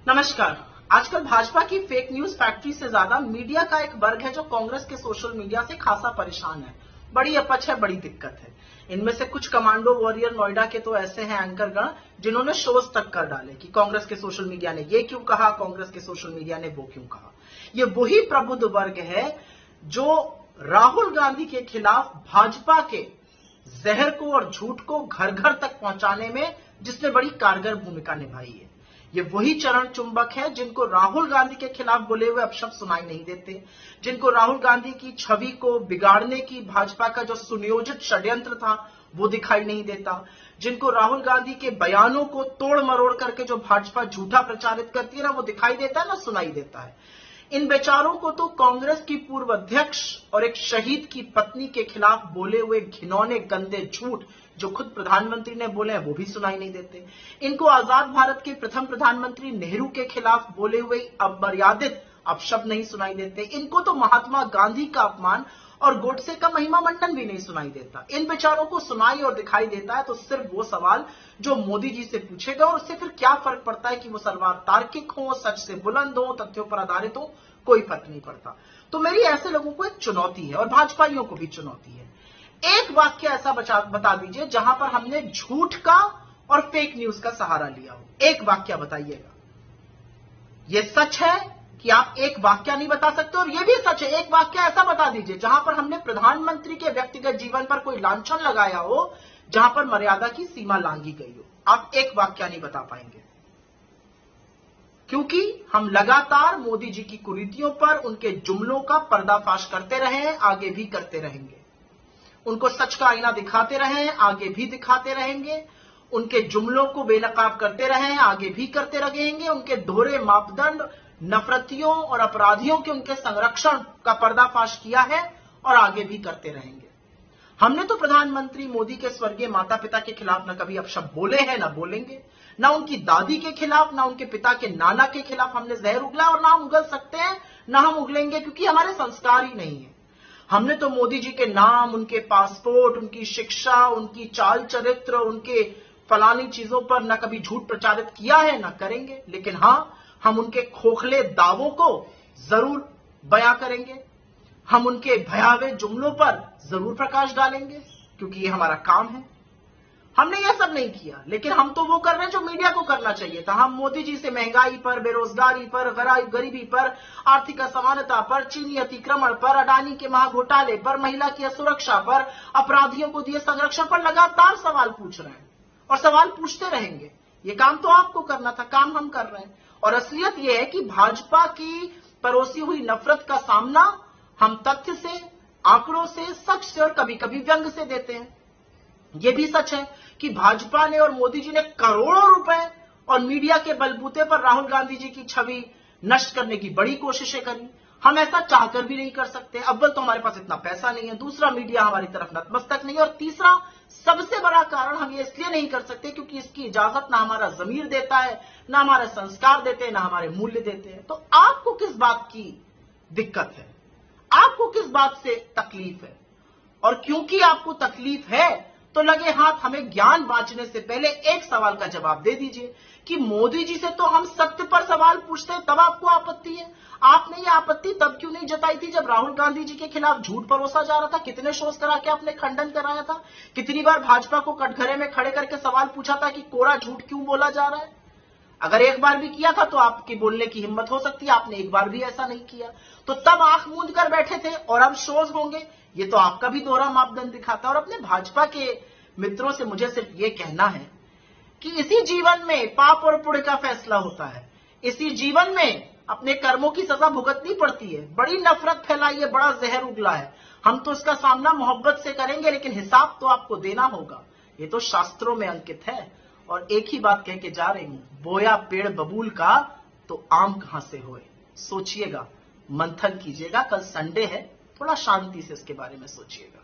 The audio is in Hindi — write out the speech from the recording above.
नमस्कार। आजकल भाजपा की फेक न्यूज फैक्ट्री से ज्यादा मीडिया का एक वर्ग है जो कांग्रेस के सोशल मीडिया से खासा परेशान है। बड़ी अपच है, बड़ी दिक्कत है। इनमें से कुछ कमांडो वॉरियर नोएडा के तो ऐसे हैं एंकरगण जिन्होंने शोज तक कर डाले कि कांग्रेस के सोशल मीडिया ने ये क्यों कहा, कांग्रेस के सोशल मीडिया ने वो क्यों कहा। ये वही प्रबुद्ध वर्ग है जो राहुल गांधी के खिलाफ भाजपा के जहर को और झूठ को घर घर तक पहुंचाने में जिसने बड़ी कारगर भूमिका निभाई है। ये वही चरण चुंबक है जिनको राहुल गांधी के खिलाफ बोले हुए अपशब्द सुनाई नहीं देते, जिनको राहुल गांधी की छवि को बिगाड़ने की भाजपा का जो सुनियोजित षड्यंत्र था वो दिखाई नहीं देता, जिनको राहुल गांधी के बयानों को तोड़ मरोड़ करके जो भाजपा झूठा प्रचारित करती है ना वो दिखाई देता है ना सुनाई देता है। इन बेचारों को तो कांग्रेस की पूर्व अध्यक्ष और एक शहीद की पत्नी के खिलाफ बोले हुए घिनौने गंदे झूठ जो खुद प्रधानमंत्री ने बोले हैं वो भी सुनाई नहीं देते। इनको आजाद भारत के प्रथम प्रधानमंत्री नेहरू के खिलाफ बोले हुए अमर्यादित अपशब्द नहीं सुनाई देते। इनको तो महात्मा गांधी का अपमान और गोडसे का महिमा मंडन भी नहीं सुनाई देता। इन बेचारों को सुनाई और दिखाई देता है तो सिर्फ वो सवाल जो मोदी जी से पूछेगा, और उससे फिर क्या फर्क पड़ता है कि वो सवाल तार्किक हो, सच से बुलंद हो, तथ्यों पर आधारित हो, कोई फर्क नहीं पड़ता। तो मेरी ऐसे लोगों को एक चुनौती है और भाजपाइयों को भी चुनौती है। एक वाक्य ऐसा बता दीजिए जहां पर हमने झूठ का और फेक न्यूज का सहारा लिया हो। एक वाक्य बताइएगा। यह सच है कि आप एक वाक्य नहीं बता सकते, और यह भी सच है एक वाक्य ऐसा बता दीजिए जहां पर हमने प्रधानमंत्री के व्यक्तिगत जीवन पर कोई लांछन लगाया हो, जहां पर मर्यादा की सीमा लांघी गई हो। आप एक वाक्य नहीं बता पाएंगे क्योंकि हम लगातार मोदी जी की कुरीतियों पर उनके जुमलों का पर्दाफाश करते रहे हैं, आगे भी करते रहेंगे। उनको सच का आईना दिखाते रहे हैं, आगे भी दिखाते रहेंगे। उनके जुमलों को बेनकाब करते रहे हैं, आगे भी करते रहेंगे। उनके दोहरे मापदंड, नफरतियों और अपराधियों के उनके संरक्षण का पर्दाफाश किया है और आगे भी करते रहेंगे। हमने तो प्रधानमंत्री मोदी के स्वर्गीय माता पिता के खिलाफ न कभी अपशब्द बोले हैं, न बोलेंगे। ना उनकी दादी के खिलाफ, ना उनके पिता के नाना के खिलाफ हमने जहर उगला, और ना हम उगल सकते हैं, ना हम उगलेंगे, क्योंकि हमारे संस्कार ही नहीं है। हमने तो मोदी जी के नाम, उनके पासपोर्ट, उनकी शिक्षा, उनकी चाल चरित्र, उनके फलानी चीजों पर न कभी झूठ प्रचारित किया है, न करेंगे। लेकिन हां, हम उनके खोखले दावों को जरूर बयां करेंगे। हम उनके भयावह जुमलों पर जरूर प्रकाश डालेंगे, क्योंकि ये हमारा काम है। हमने यह सब नहीं किया, लेकिन हम तो वो कर रहे हैं जो मीडिया को करना चाहिए था। हम मोदी जी से महंगाई पर, बेरोजगारी पर, गरीबी पर, आर्थिक असमानता पर, चीनी अतिक्रमण पर, अडानी के महाघोटाले पर, महिला की सुरक्षा पर, अपराधियों को दिए संरक्षण पर लगातार सवाल पूछ रहे हैं और सवाल पूछते रहेंगे। ये काम तो आपको करना था, काम हम कर रहे हैं। और असलियत यह है कि भाजपा की परोसी हुई नफरत का सामना हम तथ्य से, आंकड़ों से, सच से और कभी कभी व्यंग से देते हैं। यह भी सच है कि भाजपा ने और मोदी जी ने करोड़ों रुपए और मीडिया के बलबूते पर राहुल गांधी जी की छवि नष्ट करने की बड़ी कोशिशें करी। हम ऐसा चाहकर भी नहीं कर सकते। अव्वल तो हमारे पास इतना पैसा नहीं है, दूसरा मीडिया हमारी तरफ नतमस्तक नहीं है, और तीसरा सबसे बड़ा कारण हम ये इसलिए नहीं कर सकते क्योंकि इसकी इजाजत ना हमारा जमीर देता है, ना हमारे संस्कार देते हैं, ना हमारे मूल्य देते हैं। तो आपको किस बात की दिक्कत है? आपको किस बात से तकलीफ है? और क्योंकि आपको तकलीफ है तो लगे हाथ हमें ज्ञान बांटने से पहले एक सवाल का जवाब दे दीजिए कि मोदी जी से तो हम सत्य पर सवाल पूछते हैं, तब आपको आपत्ति है। आपने ये आपत्ति तब क्यों नहीं जताई थी जब राहुल गांधी जी के खिलाफ झूठ परोसा जा रहा था? कितने शोज करा के आपने खंडन कराया था? कितनी बार भाजपा को कटघरे में खड़े करके सवाल पूछा था कि कोरा झूठ क्यों बोला जा रहा है? अगर एक बार भी किया था तो आपकी बोलने की हिम्मत हो सकती है, आपने एक बार भी ऐसा नहीं किया। तो तब आंख मूंद कर बैठे थे और अब शोज होंगे। ये तो आपका भी दोहरा मापदंड दिखाता है। और अपने भाजपा के मित्रों से मुझे सिर्फ ये कहना है कि इसी जीवन में पाप और पुण्य का फैसला होता है। इसी जीवन में अपने कर्मों की सजा भुगतनी पड़ती है। बड़ी नफरत फैलाई है, बड़ा जहर उगला है। हम तो इसका सामना मोहब्बत से करेंगे, लेकिन हिसाब तो आपको देना होगा। ये तो शास्त्रों में अंकित है। और एक ही बात कह के जा रही हूं, बोया पेड़ बबूल का तो आम कहां से होए। सोचिएगा, मंथन कीजिएगा। कल संडे है, थोड़ा शांति से इसके बारे में सोचिएगा।